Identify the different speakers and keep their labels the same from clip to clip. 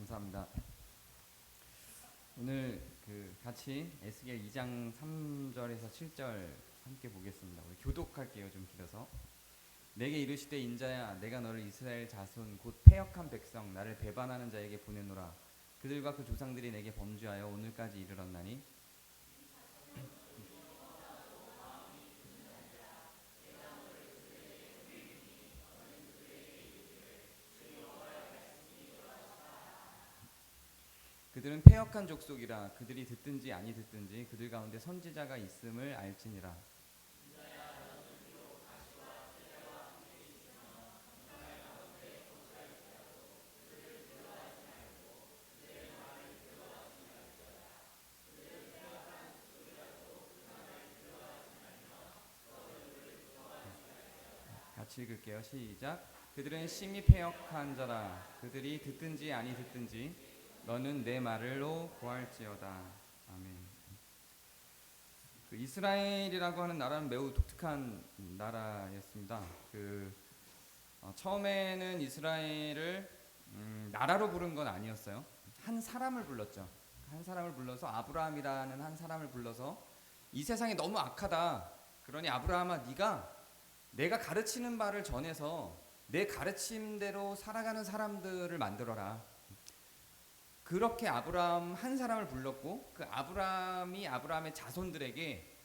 Speaker 1: 감사합니다. 오늘 같이 에스겔 2장 3절에서 7절 함께 보겠습니다. 우리 교독할게요. 좀 길어서. 내게 이르시되 인자야 내가 너를 이스라엘 자손 곧 패역한 백성 나를 배반하는 자에게 보내노라. 그들과 그 조상들이 내게 범죄하여 오늘까지 이르렀나니 그들은 패역한 족속이라. 그들이 듣든지 아니 듣든지 그들 가운데 선지자가 있음을 알지니라. 같이 읽을게요. 시작. 그들은 심히 패역한 자라. 그들이 듣든지 아니 듣든지 너는 내 말로 고할지어다. 아멘. 이스라엘이라고 하는 나라는 매우 독특한 나라였습니다. 처음에는 이스라엘을 나라로 부른 건 아니었어요. 한 사람을 불렀죠. 한 사람을 불러서 아브라함이라는 한 사람을 불러서 이 세상이 너무 악하다. 그러니 아브라함아 네가 내가 가르치는 바를 전해서 내 가르침대로 살아가는 사람들을 만들어라. 그렇게 아브라함 한 사람을 불렀고 그 아브라함이 아브라함의 자손들에게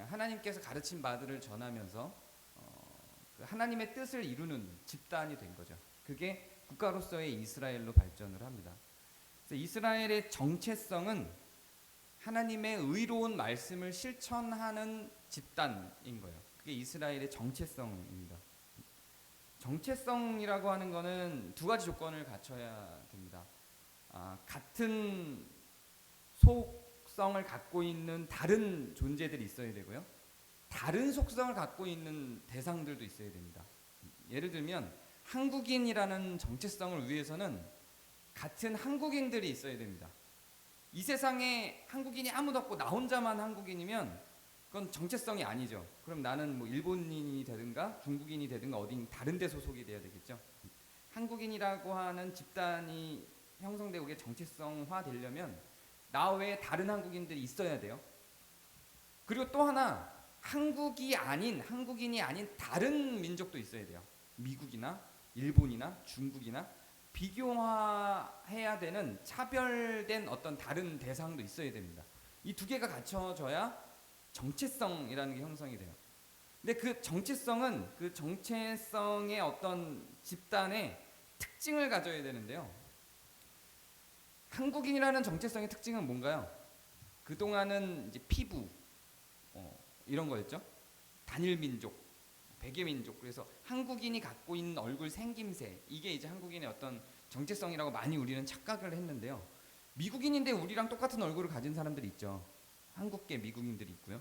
Speaker 1: 하나님께서 가르친 바들을 전하면서 그 하나님의 뜻을 이루는 집단이 된 거죠. 그게 국가로서의 이스라엘로 발전을 합니다. 그래서 이스라엘의 정체성은 하나님의 의로운 말씀을 실천하는 집단인 거예요. 그게 이스라엘의 정체성입니다. 정체성이라고 하는 거는 두 가지 조건을 갖춰야 됩니다. 같은 속성을 갖고 있는 다른 존재들이 있어야 되고요. 다른 속성을 갖고 있는 대상들도 있어야 됩니다. 예를 들면 한국인이라는 정체성을 위해서는 같은 한국인들이 있어야 됩니다. 이 세상에 한국인이 아무도 없고 나 혼자만 한국인이면 그건 정체성이 아니죠. 그럼 나는 뭐 일본인이 되든가 중국인이 되든가 어딘 다른 데 소속이 돼야 되겠죠. 한국인이라고 하는 집단이 형성되고 그게 정체성화 되려면 나 외에 다른 한국인들이 있어야 돼요. 그리고 또 하나 한국인이 아닌 다른 민족도 있어야 돼요. 미국이나 일본이나 중국이나 비교화해야 되는 차별된 어떤 다른 대상도 있어야 됩니다. 이 두 개가 갖춰져야 정체성이라는 게 형성이 돼요. 근데 그 정체성은 그 정체성의 어떤 집단의 특징을 가져야 되는데요. 한국인이라는 정체성의 특징은 뭔가요? 그동안은 이제 피부 이런 거였죠. 단일 민족, 백의 민족. 그래서 한국인이 갖고 있는 얼굴 생김새 이게 이제 한국인의 어떤 정체성이라고 많이 우리는 착각을 했는데요. 미국인인데 우리랑 똑같은 얼굴을 가진 사람들이 있죠. 한국계 미국인들이 있고요.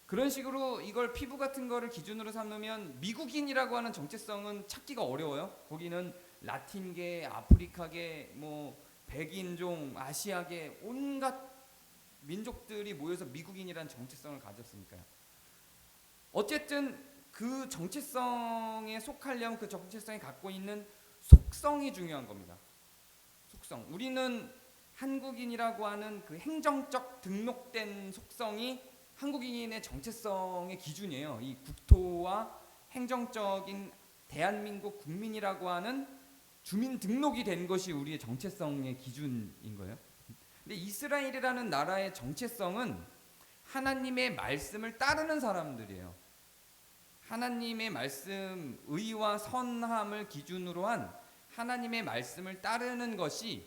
Speaker 1: 그런 식으로 이걸 피부 같은 거를 기준으로 삼으면 미국인이라고 하는 정체성은 찾기가 어려워요. 거기는 라틴계, 아프리카계, 뭐 백인종, 아시아계 온갖 민족들이 모여서 미국인이라는 정체성을 가졌으니까요. 어쨌든 그 정체성에 속하려면 그 정체성이 갖고 있는 속성이 중요한 겁니다. 속성. 우리는 한국인이라고 하는 그 행정적 등록된 속성이 한국인의 정체성의 기준이에요. 이 국토와 행정적인 대한민국 국민이라고 하는 주민 등록이 된 것이 우리의 정체성의 기준인 거예요. 근데 이스라엘이라는 나라의 정체성은 하나님의 말씀을 따르는 사람들이에요. 하나님의 말씀, 의와 선함을 기준으로 한 하나님의 말씀을 따르는 것이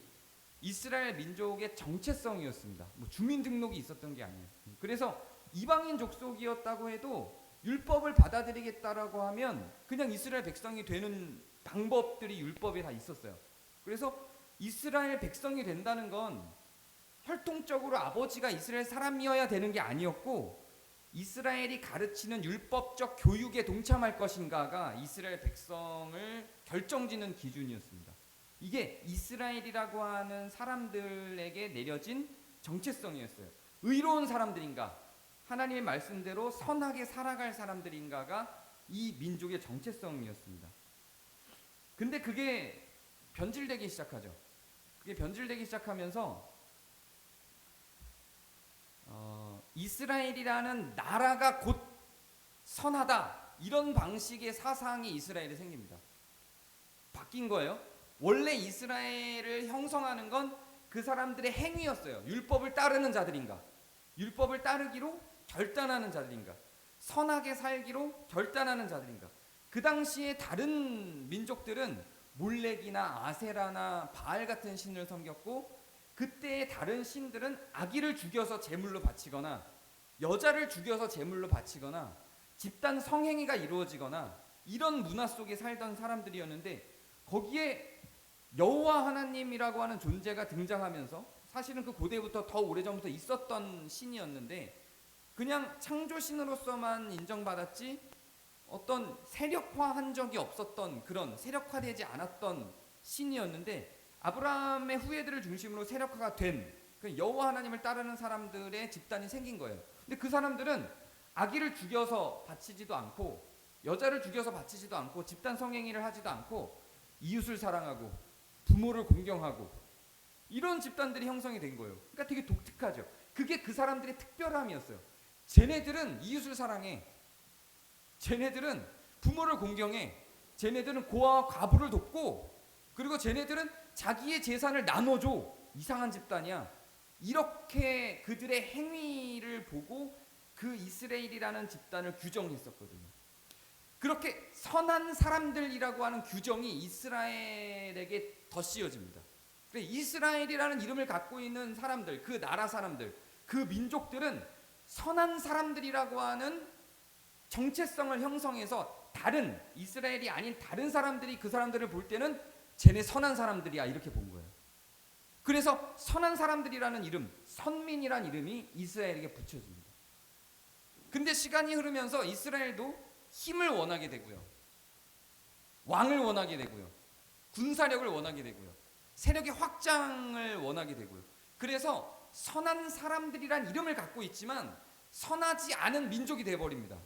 Speaker 1: 이스라엘 민족의 정체성이었습니다. 뭐 주민 등록이 있었던 게 아니에요. 그래서 이방인 족속이었다고 해도 율법을 받아들이겠다라고 하면 그냥 이스라엘 백성이 되는 방법들이 율법에 다 있었어요. 그래서 이스라엘 백성이 된다는 건 혈통적으로 아버지가 이스라엘 사람이어야 되는 게 아니었고 이스라엘이 가르치는 율법적 교육에 동참할 것인가가 이스라엘 백성을 결정짓는 기준이었습니다. 이게 이스라엘이라고 하는 사람들에게 내려진 정체성이었어요. 의로운 사람들인가 하나님의 말씀대로 선하게 살아갈 사람들인가가 이 민족의 정체성이었습니다. 근데 그게 변질되기 시작하죠. 그게 변질되기 시작하면서 이스라엘이라는 나라가 곧 선하다, 이런 방식의 사상이 이스라엘에 생깁니다. 바뀐 거예요. 원래 이스라엘을 형성하는 건 그 사람들의 행위였어요. 율법을 따르는 자들인가, 율법을 따르기로 결단하는 자들인가, 선하게 살기로 결단하는 자들인가. 그 당시에 다른 민족들은 몰렉이나 아세라나 바알 같은 신을 섬겼고, 그때의 다른 신들은 아기를 죽여서 제물로 바치거나 여자를 죽여서 제물로 바치거나 집단 성행위가 이루어지거나 이런 문화 속에 살던 사람들이었는데, 거기에 여호와 하나님이라고 하는 존재가 등장하면서, 사실은 그 고대부터 더 오래전부터 있었던 신이었는데 그냥 창조신으로서만 인정받았지 어떤 세력화한 적이 없었던, 그런 세력화되지 않았던 신이었는데, 아브라함의 후예들을 중심으로 세력화가 된 그 여호와 하나님을 따르는 사람들의 집단이 생긴 거예요. 근데 그 사람들은 아기를 죽여서 바치지도 않고 여자를 죽여서 바치지도 않고 집단 성행위를 하지도 않고 이웃을 사랑하고 부모를 공경하고 이런 집단들이 형성이 된 거예요. 그러니까 되게 독특하죠. 그게 그 사람들의 특별함이었어요. 쟤네들은 이웃을 사랑해, 쟤네들은 부모를 공경해, 쟤네들은 고아와 과부를 돕고, 그리고 쟤네들은 자기의 재산을 나눠줘. 이상한 집단이야. 이렇게 그들의 행위를 보고 그 이스라엘이라는 집단을 규정했었거든요. 그렇게 선한 사람들이라고 하는 규정이 이스라엘에게 더 씌워집니다. 이스라엘이라는 이름을 갖고 있는 사람들, 그 나라 사람들, 그 민족들은 선한 사람들이라고 하는 정체성을 형성해서 다른 이스라엘이 아닌 다른 사람들이 그 사람들을 볼 때는 쟤네 선한 사람들이야, 이렇게 본 거예요. 그래서 선한 사람들이라는 이름, 선민이란 이름이 이스라엘에게 붙여집니다. 근데 시간이 흐르면서 이스라엘도 힘을 원하게 되고요, 왕을 원하게 되고요, 군사력을 원하게 되고요, 세력의 확장을 원하게 되고요. 그래서 선한 사람들이란 이름을 갖고 있지만 선하지 않은 민족이 되어버립니다.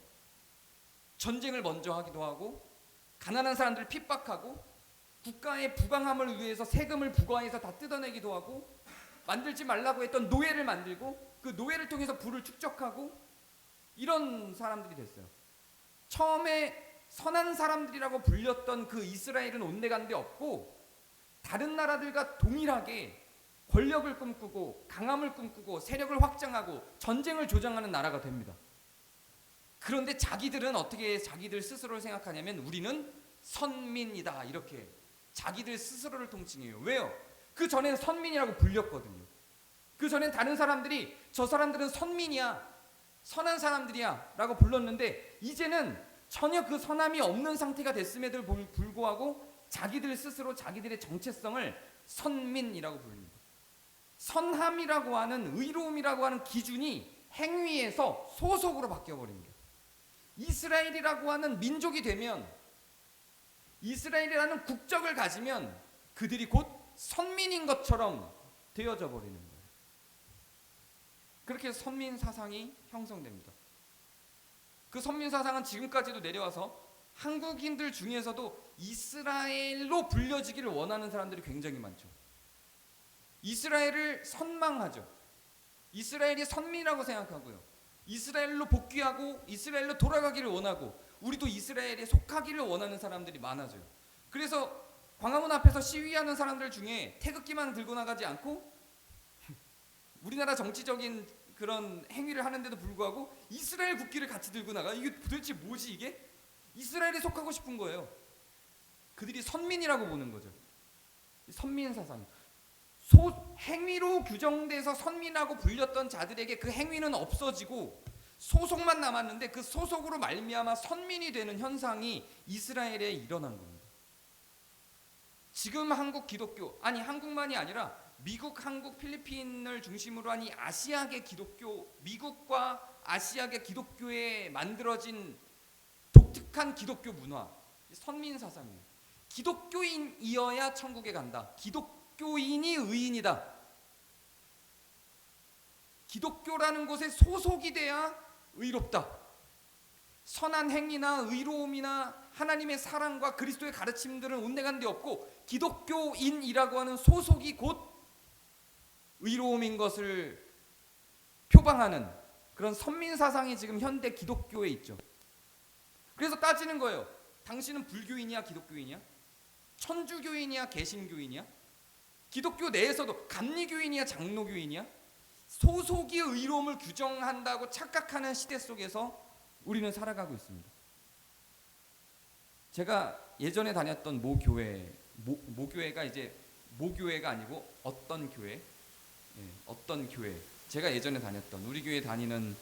Speaker 1: 전쟁을 먼저 하기도 하고, 가난한 사람들을 핍박하고, 국가의 부강함을 위해서 세금을 부과해서 다 뜯어내기도 하고, 만들지 말라고 했던 노예를 만들고 그 노예를 통해서 부를 축적하고, 이런 사람들이 됐어요. 처음에 선한 사람들이라고 불렸던 그 이스라엘은 온데간데 없고, 다른 나라들과 동일하게 권력을 꿈꾸고 강함을 꿈꾸고 세력을 확장하고 전쟁을 조장하는 나라가 됩니다. 그런데 자기들은 어떻게 자기들 스스로를 생각하냐면 우리는 선민이다, 이렇게 자기들 스스로를 통칭해요. 왜요? 그 전에는 선민이라고 불렸거든요. 그 전엔 다른 사람들이 저 사람들은 선민이야, 선한 사람들이야 라고 불렀는데, 이제는 전혀 그 선함이 없는 상태가 됐음에도 불구하고 자기들 스스로 자기들의 정체성을 선민이라고 부릅니다. 선함이라고 하는, 의로움이라고 하는 기준이 행위에서 소속으로 바뀌어버립니다. 이스라엘이라고 하는 민족이 되면, 이스라엘이라는 국적을 가지면 그들이 곧 선민인 것처럼 되어져 버리는 거예요. 그렇게 선민 사상이 형성됩니다. 그 선민 사상은 지금까지도 내려와서 한국인들 중에서도 이스라엘로 불려지기를 원하는 사람들이 굉장히 많죠. 이스라엘을 선망하죠. 이스라엘이 선민이라고 생각하고요, 이스라엘로 복귀하고 이스라엘로 돌아가기를 원하고, 우리도 이스라엘에 속하기를 원하는 사람들이 많아져요. 그래서 광화문 앞에서 시위하는 사람들 중에 태극기만 들고 나가지 않고 우리나라 정치적인 그런 행위를 하는데도 불구하고 이스라엘 국기를 같이 들고 나가. 이게 도대체 뭐지 이게? 이스라엘에 속하고 싶은 거예요. 그들이 선민이라고 보는 거죠. 선민 사상. 행위로 규정돼서 선민하고 불렸던 자들에게 그 행위는 없어지고 소속만 남았는데, 그 소속으로 말미암아 선민이 되는 현상이 이스라엘에 일어난 겁니다. 지금 한국 기독교, 아니 한국만이 아니라 미국, 한국, 필리핀을 중심으로 한 이 아시아계 기독교, 미국과 아시아계 기독교에 만들어진 독특한 기독교 문화, 선민 사상이에요. 기독교인이어야 천국에 간다. 기독교인이 의인이다. 기독교라는 곳에 소속이 돼야 의롭다. 선한 행위나 의로움이나 하나님의 사랑과 그리스도의 가르침들은 온데간데 없고 기독교인이라고 하는 소속이 곧 의로움인 것을 표방하는 그런 선민사상이 지금 현대 기독교에 있죠. 그래서 따지는 거예요. 당신은 불교인이야 기독교인이야? 천주교인이야 개신교인이야? 기독교 내에서도 감리교인이야 장로교인이야? 소속이 의로움을 규정한다고 착각하는 시대 속에서 우리는 살아가고 있습니다. 제가 예전에 다녔던 모교회가 이제 모교회가 아니고 어떤 교회, 어떤 교회, 제가 예전에 다녔던 우리 교회 다니는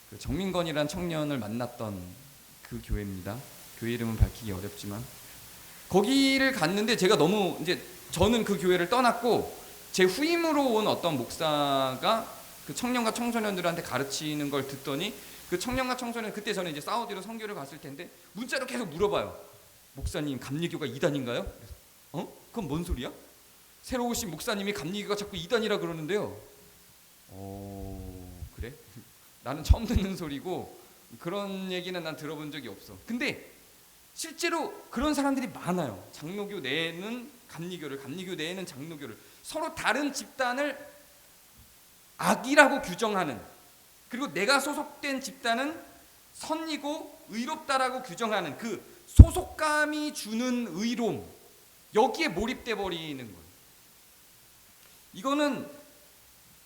Speaker 1: 그 정민건이라는 청년을 만났던 그 교회입니다. 교회 이름은 밝히기 어렵지만 거기를 갔는데 제가 너무 이제 저는 그 교회를 떠났고 제 후임으로 온 어떤 목사가 그 청년과 청소년들한테 가르치는 걸 듣더니 그 청년과 청소년 그때 저는 이제 사우디로 선교를 갔을 텐데 문자로 계속 물어봐요. 목사님 감리교가 이단인가요? 그건 뭔 소리야? 새로 오신 목사님이 감리교가 자꾸 이단이라 그러는데요. 그래? 나는 처음 듣는 소리고 그런 얘기는 난 들어본 적이 없어. 근데 실제로 그런 사람들이 많아요. 장로교 내에는 감리교를, 감리교 내에는 장로교를 서로 다른 집단을 악이라고 규정하는, 그리고 내가 소속된 집단은 선이고 의롭다라고 규정하는 그 소속감이 주는 의로움, 여기에 몰입돼 버리는 거예요. 이거는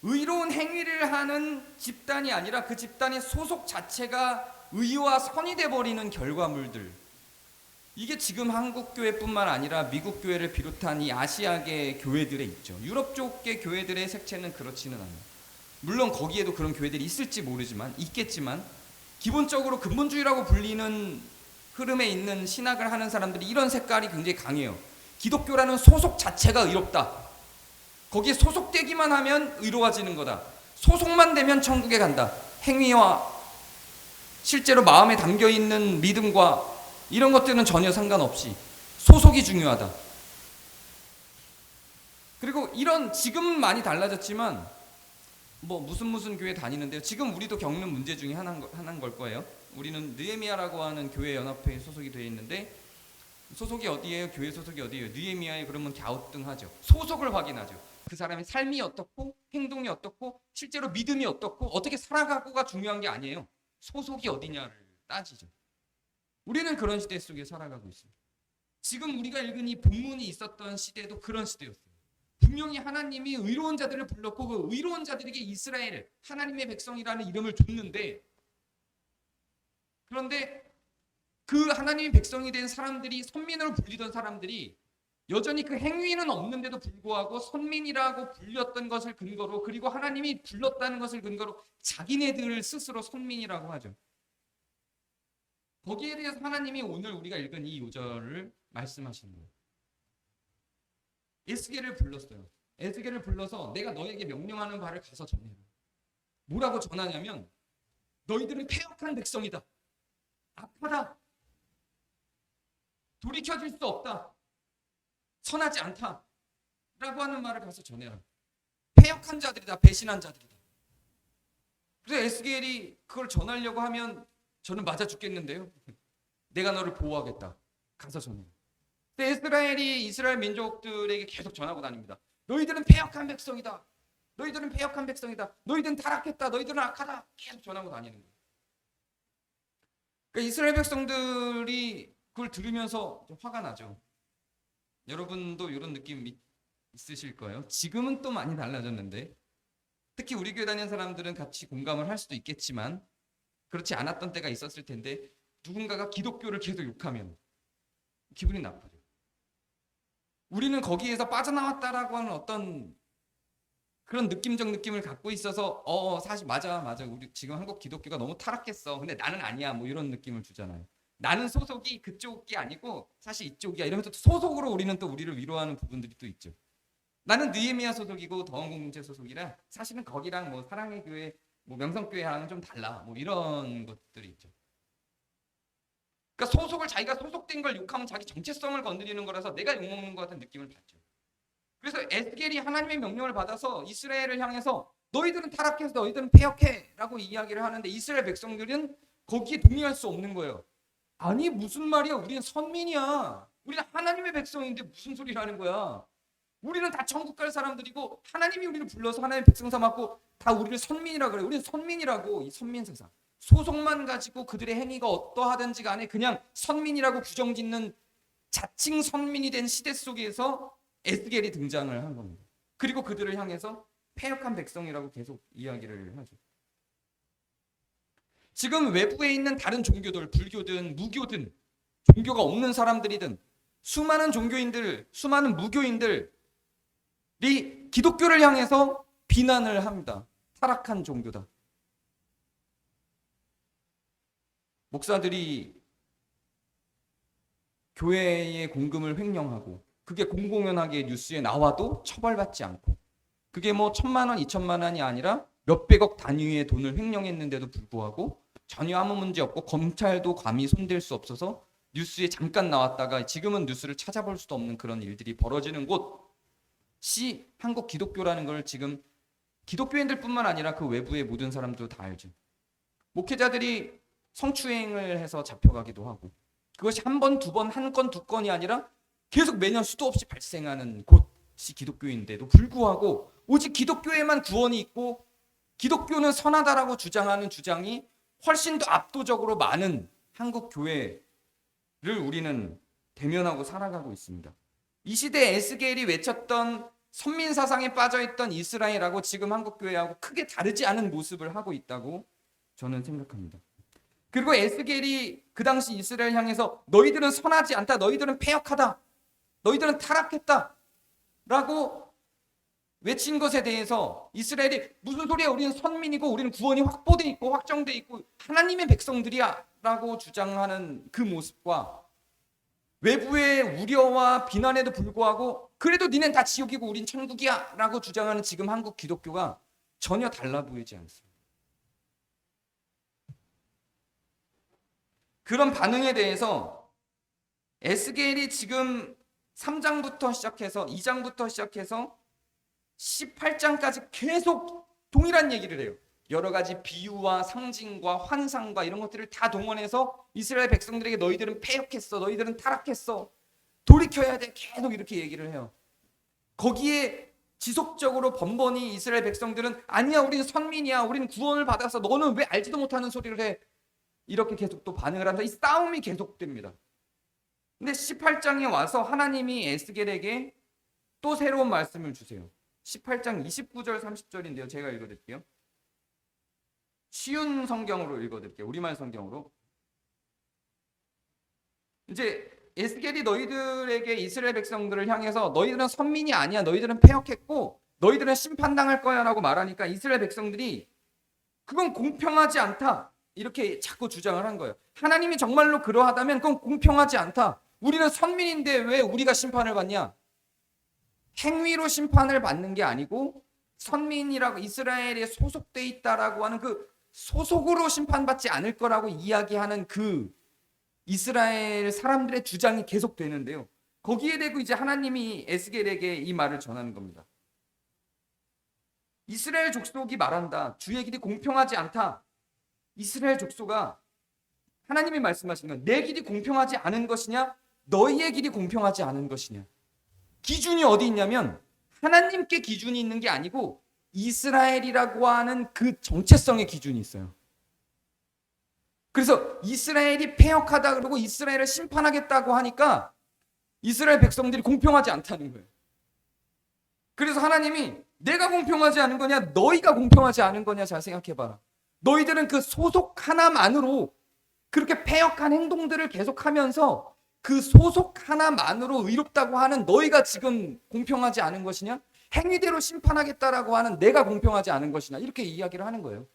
Speaker 1: 의로운 행위를 하는 집단이 아니라 그 집단의 소속 자체가 의와 선이 돼 버리는 결과물들. 이게 지금 한국 교회뿐만 아니라 미국 교회를 비롯한 이 아시아계 교회들에 있죠. 유럽 쪽의 교회들의 색채는 그렇지는 않아요. 물론 거기에도 그런 교회들이 있을지 모르지만 있겠지만 기본적으로 근본주의라고 불리는 흐름에 있는 신학을 하는 사람들이 이런 색깔이 굉장히 강해요. 기독교라는 소속 자체가 의롭다. 거기에 소속되기만 하면 의로워지는 거다. 소속만 되면 천국에 간다. 행위와 실제로 마음에 담겨있는 믿음과 이런 것들은 전혀 상관없이 소속이 중요하다. 그리고 이런 지금은 많이 달라졌지만 뭐 무슨 교회 다니는데요. 지금 우리도 겪는 문제 중에 하나인 걸 거예요. 우리는 느헤미야라고 하는 교회 연합회에 소속이 되어 있는데 소속이 어디예요? 교회 소속이 어디예요? 느헤미야에 그러면 갸우뚱하죠. 소속을 확인하죠. 그 사람의 삶이 어떻고 행동이 어떻고 실제로 믿음이 어떻고 어떻게 살아가고가 중요한 게 아니에요. 소속이 어디냐를 따지죠. 우리는 그런 시대 속에 살아가고 있습니다. 지금 우리가 읽은 이 본문이 있었던 시대도 그런 시대였어요. 분명히 하나님이 의로운 자들을 불렀고 그 의로운 자들에게 이스라엘, 하나님의 백성이라는 이름을 줬는데, 그런데 그 하나님의 백성이 된 사람들이, 선민으로 불리던 사람들이 여전히 그 행위는 없는데도 불구하고 선민이라고 불렸던 것을 근거로, 그리고 하나님이 불렀다는 것을 근거로 자기네들 스스로 선민이라고 하죠. 거기에 대해서 하나님이 오늘 우리가 읽은 이 요절을 말씀하시는 거예요. 에스겔을 불렀어요. 에스겔을 불러서 내가 너에게 명령하는 바를 가서 전해라. 뭐라고 전하냐면 너희들은 패역한 백성이다. 악하다. 돌이켜질 수 없다. 선하지 않다. 라고 하는 말을 가서 전해라. 패역한 자들이다. 배신한 자들이다. 그래서 에스겔이 그걸 전하려고 하면 저는 맞아 죽겠는데요. 내가 너를 보호하겠다. 가서 전해. 근데 이스라엘이 이스라엘 민족들에게 계속 전하고 다닙니다. 너희들은 패역한 백성이다. 너희들은 패역한 백성이다. 너희들은 타락했다. 너희들은 악하다. 계속 전하고 다니는 거예요. 그러니까 이스라엘 백성들이 그걸 들으면서 좀 화가 나죠. 여러분도 이런 느낌 있으실 거예요. 지금은 또 많이 달라졌는데 특히 우리 교회 다니는 사람들은 같이 공감을 할 수도 있겠지만 그렇지 않았던 때가 있었을 텐데 누군가가 기독교를 계속 욕하면 기분이 나쁘죠. 우리는 거기에서 빠져나왔다라고 하는 어떤 그런 느낌적 느낌을 갖고 있어서 사실 맞아 우리 지금 한국 기독교가 너무 타락했어. 근데 나는 아니야. 뭐 이런 느낌을 주잖아요. 나는 소속이 그쪽이 아니고 사실 이쪽이야. 이러면서 소속으로 우리는 또 우리를 위로하는 부분들이 또 있죠. 나는 느헤미야 소속이고 더원공동체 소속이라 사실은 거기랑 뭐 사랑의 교회 뭐 명성교회랑은 좀 달라. 뭐 이런 것들이 있죠. 그러니까 소속을 자기가 소속된 걸 욕하면 자기 정체성을 건드리는 거라서 내가 욕먹는 것 같은 느낌을 받죠. 그래서 에스겔이 하나님의 명령을 받아서 이스라엘을 향해서 너희들은 타락해서 너희들은 패역해 라고 이야기를 하는데 이스라엘 백성들은 거기에 동의할 수 없는 거예요. 아니 무슨 말이야? 우리는 선민이야. 우리는 하나님의 백성인데 무슨 소리를 하는 거야? 우리는 다 천국 갈 사람들이고 하나님이 우리를 불러서 하나님의 백성 삼았고 다 우리를 선민이라 그래. 우리는 선민이라고. 이 선민 세상. 소속만 가지고 그들의 행위가 어떠하든지 간에 그냥 선민이라고 규정짓는 자칭 선민이 된 시대 속에서 에스겔이 등장을 한 겁니다. 그리고 그들을 향해서 패역한 백성이라고 계속 이야기를 하죠. 지금 외부에 있는 다른 종교들, 불교든 무교든 종교가 없는 사람들이든 수많은 종교인들, 수많은 무교인들이 기독교를 향해서 비난을 합니다. 타락한 종교다. 목사들이 교회의 공금을 횡령하고 그게 공공연하게 뉴스에 나와도 처벌받지 않고 그게 뭐 1,000만 원, 2,000만 원이 아니라 몇백억 단위의 돈을 횡령했는데도 불구하고 전혀 아무 문제 없고 검찰도 감히 손댈 수 없어서 뉴스에 잠깐 나왔다가 지금은 뉴스를 찾아볼 수도 없는 그런 일들이 벌어지는 곳이 한국 기독교라는 걸 지금 기독교인들뿐만 아니라 그 외부의 모든 사람도 다 알죠. 목회자들이 성추행을 해서 잡혀가기도 하고 그것이 한 번, 두 번, 한 건, 두 건이 아니라 계속 매년 수도 없이 발생하는 곳이 기독교인데도 불구하고 오직 기독교에만 구원이 있고 기독교는 선하다라고 주장하는 주장이 훨씬 더 압도적으로 많은 한국 교회를 우리는 대면하고 살아가고 있습니다. 이 시대에 에스겔이 외쳤던 선민 사상에 빠져있던 이스라엘하고 지금 한국 교회하고 크게 다르지 않은 모습을 하고 있다고 저는 생각합니다. 그리고 에스겔이 그 당시 이스라엘 향해서 너희들은 선하지 않다, 너희들은 패역하다, 너희들은 타락했다 라고 외친 것에 대해서 이스라엘이 무슨 소리야, 우리는 선민이고 우리는 구원이 확보돼 있고 확정돼 있고 하나님의 백성들이야 라고 주장하는 그 모습과 외부의 우려와 비난에도 불구하고 그래도 니넨 다 지옥이고 우린 천국이야 라고 주장하는 지금 한국 기독교가 전혀 달라 보이지 않습니다. 그런 반응에 대해서 에스겔이 지금 3장부터 시작해서 2장부터 시작해서 18장까지 계속 동일한 얘기를 해요. 여러 가지 비유와 상징과 환상과 이런 것들을 다 동원해서 이스라엘 백성들에게 너희들은 패역했어, 너희들은 타락했어, 돌이켜야 돼, 계속 이렇게 얘기를 해요. 거기에 지속적으로 번번이 이스라엘 백성들은 아니야, 우리는 선민이야, 우리는 구원을 받아서 너는 왜 알지도 못하는 소리를 해, 이렇게 계속 또 반응을 한다. 이 싸움이 계속됩니다. 근데 18장에 와서 하나님이 에스겔에게 또 새로운 말씀을 주세요. 18장 29절 30절인데요. 제가 읽어드릴게요. 쉬운 성경으로 읽어드릴게요. 우리말 성경으로. 이제 에스겔이 너희들에게 이스라엘 백성들을 향해서 너희들은 선민이 아니야, 너희들은 패역했고 너희들은 심판당할 거야 라고 말하니까 이스라엘 백성들이 그건 공평하지 않다 이렇게 자꾸 주장을 한 거예요. 하나님이 정말로 그러하다면 그건 공평하지 않다. 우리는 선민인데 왜 우리가 심판을 받냐? 행위로 심판을 받는 게 아니고 선민이라고 이스라엘에 소속돼 있다라고 하는 그 소속으로 심판받지 않을 거라고 이야기하는 그 이스라엘 사람들의 주장이 계속되는데요. 거기에 대고 이제 하나님이 에스겔에게 이 말을 전하는 겁니다. 이스라엘 족속이 말한다. 주의 길이 공평하지 않다. 이스라엘 족속아, 하나님이 말씀하시는 건 내 길이 공평하지 않은 것이냐, 너희의 길이 공평하지 않은 것이냐. 기준이 어디 있냐면 하나님께 기준이 있는 게 아니고 이스라엘이라고 하는 그 정체성의 기준이 있어요. 그래서 이스라엘이 패역하다 그러고 이스라엘을 심판하겠다고 하니까 이스라엘 백성들이 공평하지 않다는 거예요. 그래서 하나님이 내가 공평하지 않은 거냐, 너희가 공평하지 않은 거냐 잘 생각해봐라. 너희들은 그 소속 하나만으로 그렇게 패역한 행동들을 계속하면서 그 소속 하나만으로 의롭다고 하는 너희가 지금 공평하지 않은 것이냐, 행위대로 심판하겠다라고 하는 내가 공평하지 않은 것이냐, 이렇게 이야기를 하는 거예요.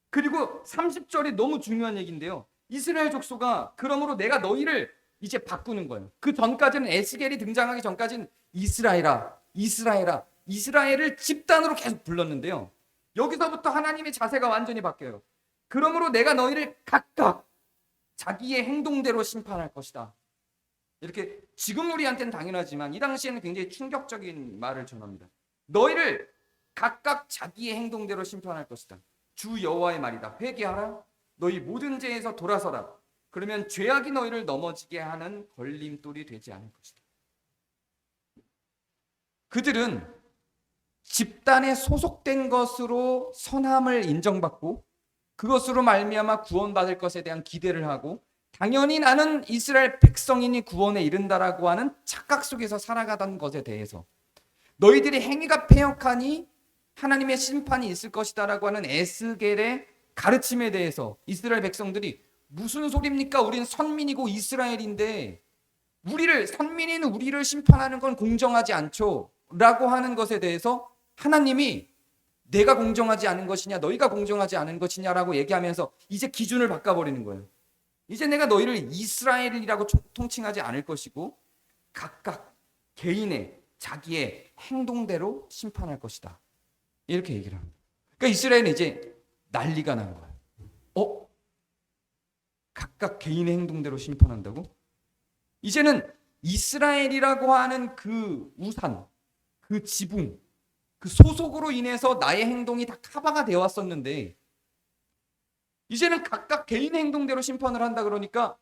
Speaker 1: 그리고 30절이 너무 중요한 얘기인데요. 이스라엘 족속아, 그러므로 내가 너희를 이제 바꾸는 거예요. 그 전까지는 에스겔이 등장하기 전까지는 이스라엘아, 이스라엘아, 이스라엘을 집단으로 계속 불렀는데요. 여기서부터 하나님의 자세가 완전히 바뀌어요. 그러므로 내가 너희를 각각 자기의 행동대로 심판할 것이다. 이렇게 지금 우리한테는 당연하지만 이 당시에는 굉장히 충격적인 말을 전합니다. 너희를 각각 자기의 행동대로 심판할 것이다. 주 여호와의 말이다. 회개하라. 너희 모든 죄에서 돌아서라. 그러면 죄악이 너희를 넘어지게 하는 걸림돌이 되지 않을 것이다. 그들은 집단에 소속된 것으로 선함을 인정받고 그것으로 말미암아 구원받을 것에 대한 기대를 하고 당연히 나는 이스라엘 백성이니 구원에 이른다라고 하는 착각 속에서 살아가던 것에 대해서 너희들이 행위가 패역하니 하나님의 심판이 있을 것이다라고 하는 에스겔의 가르침에 대해서 이스라엘 백성들이 무슨 소리입니까? 우린 선민이고 이스라엘인데 선민인 우리를 심판하는 건 공정하지 않죠 라고 하는 것에 대해서 하나님이 내가 공정하지 않은 것이냐 너희가 공정하지 않은 것이냐라고 얘기하면서 이제 기준을 바꿔버리는 거예요. 이제 내가 너희를 이스라엘이라고 통칭하지 않을 것이고 각각 개인의 자기의 행동대로 심판할 것이다. 이렇게 얘기를 합니다. 그러니까 이스라엘은 이제 난리가 난 거예요. 각각 개인의 행동대로 심판한다고? 이제는 이스라엘이라고 하는 그 우산, 그 지붕, 그 소속으로 인해서 나의 행동이 다 커버가 되어 왔었는데 이제는 각각 개인 행동대로 심판을 한다 그러니까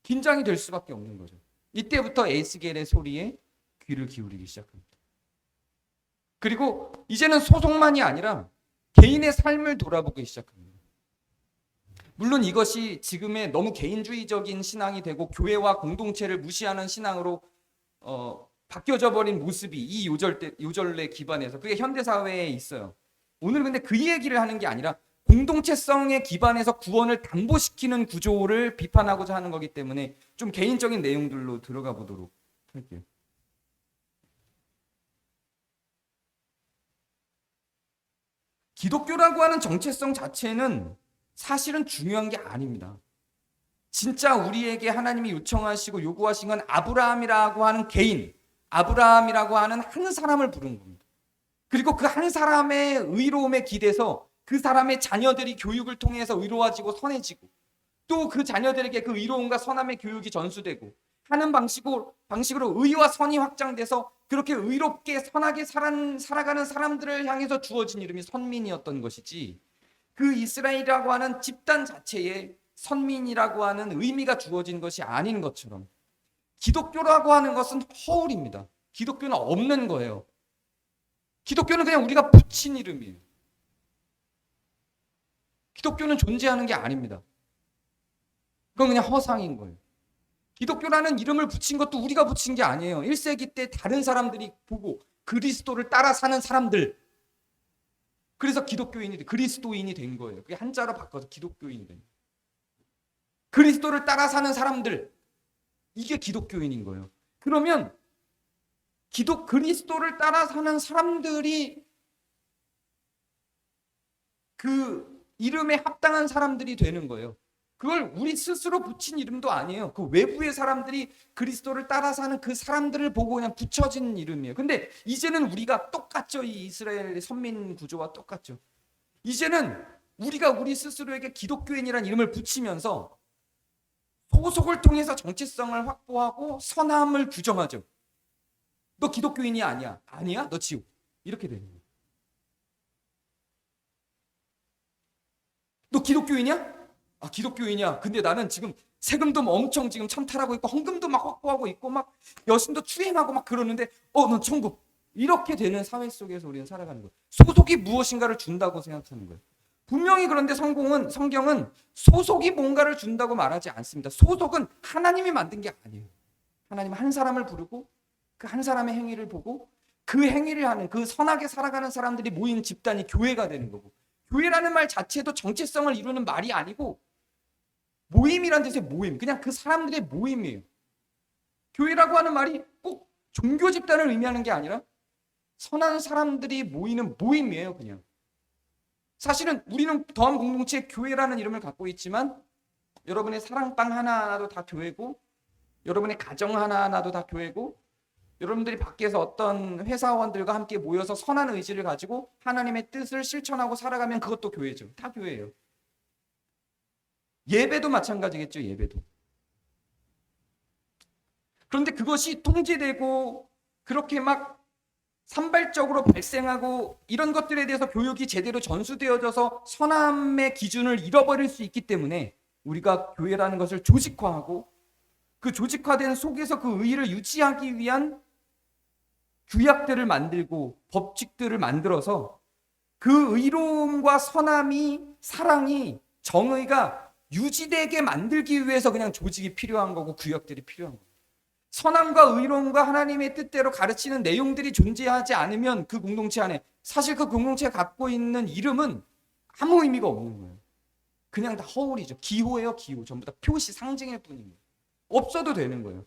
Speaker 1: 긴장이 될 수밖에 없는 거죠. 이때부터 에스겔의 소리에 귀를 기울이기 시작합니다. 그리고 이제는 소속만이 아니라 개인의 삶을 돌아보기 시작합니다. 물론 이것이 지금의 너무 개인주의적인 신앙이 되고 교회와 공동체를 무시하는 신앙으로 바뀌어져 버린 모습이 이 요절에 기반해서 그게 현대사회에 있어요. 오늘 근데 그 얘기를 하는 게 아니라 공동체성에 기반해서 구원을 담보시키는 구조를 비판하고자 하는 거기 때문에 좀 개인적인 내용들로 들어가 보도록 할게요. 기독교라고 하는 정체성 자체는 사실은 중요한 게 아닙니다. 진짜 우리에게 하나님이 요청하시고 요구하신 건 아브라함이라고 하는 개인, 아브라함이라고 하는 한 사람을 부른 겁니다. 그리고 그 한 사람의 의로움에 기대서 그 사람의 자녀들이 교육을 통해서 의로워지고 선해지고 또 그 자녀들에게 그 의로움과 선함의 교육이 전수되고 하는 방식으로 의와 선이 확장돼서 그렇게 의롭게 선하게 살아가는 사람들을 향해서 주어진 이름이 선민이었던 것이지 그 이스라엘이라고 하는 집단 자체에 선민이라고 하는 의미가 주어진 것이 아닌 것처럼 기독교라고 하는 것은 허울입니다. 기독교는 없는 거예요. 기독교는 그냥 우리가 붙인 이름이에요. 기독교는 존재하는 게 아닙니다. 그건 그냥 허상인 거예요. 기독교라는 이름을 붙인 것도 우리가 붙인 게 아니에요. 1세기 때 다른 사람들이 보고 그리스도를 따라 사는 사람들, 그래서 그리스도인이 된 거예요. 그게 한자로 바꿔서 기독교인이 된 거예요. 그리스도를 따라 사는 사람들, 이게 기독교인인 거예요. 그러면 그리스도를 따라 사는 사람들이 그 이름에 합당한 사람들이 되는 거예요. 그걸 우리 스스로 붙인 이름도 아니에요. 그 외부의 사람들이 그리스도를 따라 사는 그 사람들을 보고 그냥 붙여진 이름이에요. 근데 이제는 우리가 똑같죠. 이 이스라엘 선민 구조와 똑같죠. 이제는 우리가 우리 스스로에게 기독교인이라는 이름을 붙이면서 소속을 통해서 정체성을 확보하고 선함을 규정하죠. 너 기독교인이 아니야. 아니야? 너 지옥. 이렇게 되는 거예요. 너 기독교인이야? 아, 기독교인이야. 근데 나는 지금 세금도 엄청 지금 참탈하고 있고 헌금도 막 확보하고 있고 막 여신도 추행하고 막 그러는데 넌 천국. 이렇게 되는 사회 속에서 우리는 살아가는 거예요. 소속이 무엇인가를 준다고 생각하는 거예요. 분명히 그런데 성경은 소속이 뭔가를 준다고 말하지 않습니다. 소속은 하나님이 만든 게 아니에요. 하나님 한 사람을 부르고 그 한 사람의 행위를 보고 그 행위를 하는 그 선하게 살아가는 사람들이 모인 집단이 교회가 되는 거고 교회라는 말 자체도 정체성을 이루는 말이 아니고 모임이란 뜻의 모임, 그냥 그 사람들의 모임이에요. 교회라고 하는 말이 꼭 종교 집단을 의미하는 게 아니라 선한 사람들이 모이는 모임이에요. 그냥 사실은 우리는 더함 공동체 교회라는 이름을 갖고 있지만 여러분의 사랑방 하나하나도 다 교회고 여러분의 가정 하나하나도 다 교회고 여러분들이 밖에서 어떤 회사원들과 함께 모여서 선한 의지를 가지고 하나님의 뜻을 실천하고 살아가면 그것도 교회죠. 다 교회예요. 예배도 마찬가지겠죠. 예배도. 그런데 그것이 통제되고 그렇게 막 산발적으로 발생하고 이런 것들에 대해서 교육이 제대로 전수되어져서 선함의 기준을 잃어버릴 수 있기 때문에 우리가 교회라는 것을 조직화하고 그 조직화된 속에서 그 의의를 유지하기 위한 규약들을 만들고 법칙들을 만들어서 그 의로움과 선함이, 사랑이, 정의가 유지되게 만들기 위해서 그냥 조직이 필요한 거고 규약들이 필요한 거예요. 선함과 의로움과 하나님의 뜻대로 가르치는 내용들이 존재하지 않으면 그 공동체 안에 사실 그 공동체가 갖고 있는 이름은 아무 의미가 없는 거예요. 그냥 다 허울이죠. 기호예요, 기호. 전부 다 표시, 상징일 뿐입니다. 없어도 되는 거예요.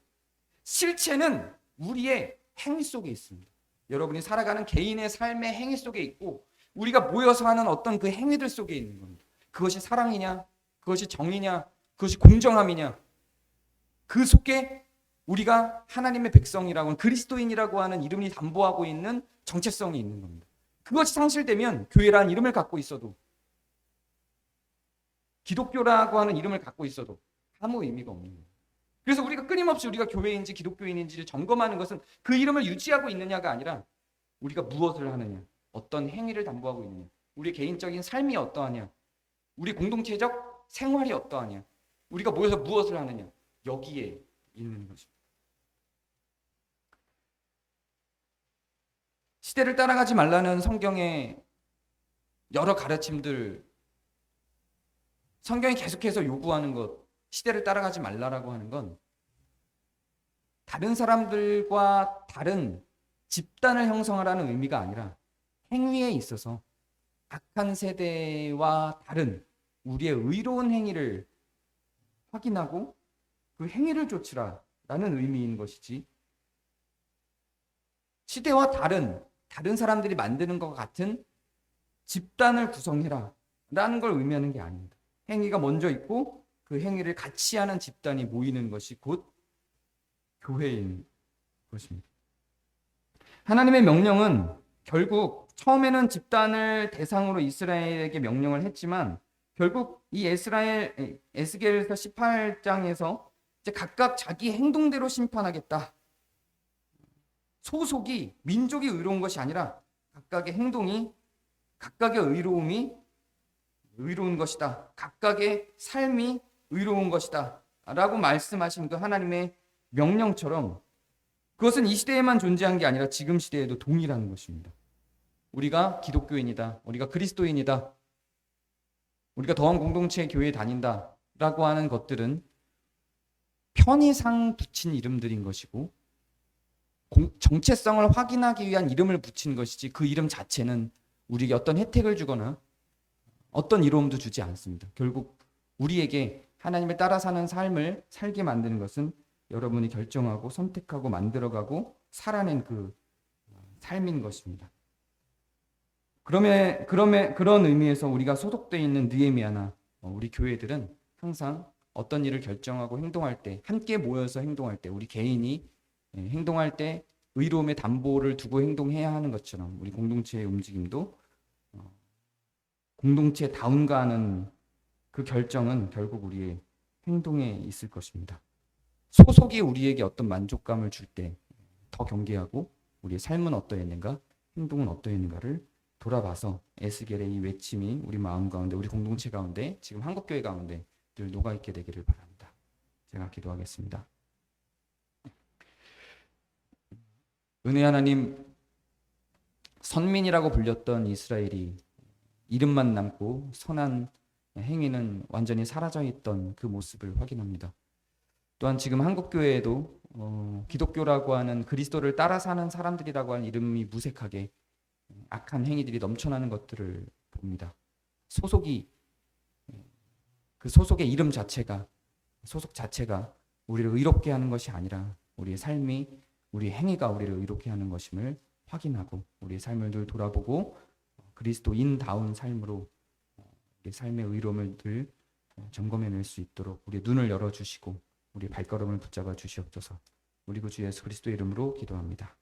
Speaker 1: 실체는 우리의 행위 속에 있습니다. 여러분이 살아가는 개인의 삶의 행위 속에 있고 우리가 모여서 하는 어떤 그 행위들 속에 있는 겁니다. 그것이 사랑이냐, 그것이 정의냐, 그것이 공정함이냐, 그 속에 우리가 하나님의 백성이라고 하는 그리스도인이라고 하는 이름이 담보하고 있는 정체성이 있는 겁니다. 그것이 상실되면 교회라는 이름을 갖고 있어도, 기독교라고 하는 이름을 갖고 있어도 아무 의미가 없는 거예요. 그래서 우리가 끊임없이 우리가 교회인지 기독교인인지를 점검하는 것은 그 이름을 유지하고 있느냐가 아니라 우리가 무엇을 하느냐, 어떤 행위를 담보하고 있느냐, 우리 개인적인 삶이 어떠하냐, 우리 공동체적 생활이 어떠하냐, 우리가 모여서 무엇을 하느냐, 여기에 있는 것입니다. 시대를 따라가지 말라는 성경의 여러 가르침들, 성경이 계속해서 요구하는 것, 시대를 따라가지 말라라고 하는 건 다른 사람들과 다른 집단을 형성하라는 의미가 아니라 행위에 있어서 악한 세대와 다른 우리의 의로운 행위를 확인하고 그 행위를 좇으라라는 의미인 것이지, 시대와 다른 사람들이 만드는 것 같은 집단을 구성해라 라는 걸 의미하는 게 아닙니다. 행위가 먼저 있고 그 행위를 같이 하는 집단이 모이는 것이 곧 교회인 것입니다. 하나님의 명령은 결국 처음에는 집단을 대상으로 이스라엘에게 명령을 했지만 결국 이 에스겔서 18장에서 이제 각각 자기 행동대로 심판하겠다. 소속이 민족이 의로운 것이 아니라 각각의 행동이, 각각의 의로움이 의로운 것이다. 각각의 삶이 의로운 것이다. 라고 말씀하신 그 하나님의 명령처럼 그것은 이 시대에만 존재한 게 아니라 지금 시대에도 동일한 것입니다. 우리가 기독교인이다. 우리가 그리스도인이다. 우리가 더한 공동체 교회에 다닌다. 라고 하는 것들은 편의상 붙인 이름들인 것이고 정체성을 확인하기 위한 이름을 붙인 것이지 그 이름 자체는 우리에게 어떤 혜택을 주거나 어떤 이로움도 주지 않습니다. 결국 우리에게 하나님을 따라 사는 삶을 살게 만드는 것은 여러분이 결정하고 선택하고 만들어가고 살아낸 그 삶인 것입니다. 그런 의미에서 우리가 소속되어 있는 느헤미야나 우리 교회들은 항상 어떤 일을 결정하고 행동할 때, 함께 모여서 행동할 때, 우리 개인이 행동할 때 의로움의 담보를 두고 행동해야 하는 것처럼 우리 공동체의 움직임도 공동체다운가 하는 그 결정은 결국 우리의 행동에 있을 것입니다. 소속이 우리에게 어떤 만족감을 줄 때 더 경계하고 우리의 삶은 어떠했는가, 행동은 어떠했는가를 돌아봐서 에스겔의 이 외침이 우리 마음 가운데, 우리 공동체 가운데, 지금 한국교회 가운데 늘 녹아있게 되기를 바랍니다. 제가 기도하겠습니다. 은혜 하나님, 선민이라고 불렸던 이스라엘이 이름만 남고 선한 행위는 완전히 사라져 있던 그 모습을 확인합니다. 또한 지금 한국교회에도 기독교라고 하는 그리스도를 따라 사는 사람들이라고 하는 이름이 무색하게 악한 행위들이 넘쳐나는 것들을 봅니다. 그 소속의 이름 자체가, 소속 자체가 우리를 의롭게 하는 것이 아니라 우리의 삶이, 우리의 행위가 우리를 의롭게 하는 것임을 확인하고 우리의 삶을 늘 돌아보고 그리스도인다운 삶으로 우리 삶의 의로움을 늘 점검해낼 수 있도록 우리의 눈을 열어주시고 우리의 발걸음을 붙잡아 주시옵소서. 우리 구 주 예수 그리스도의 이름으로 기도합니다.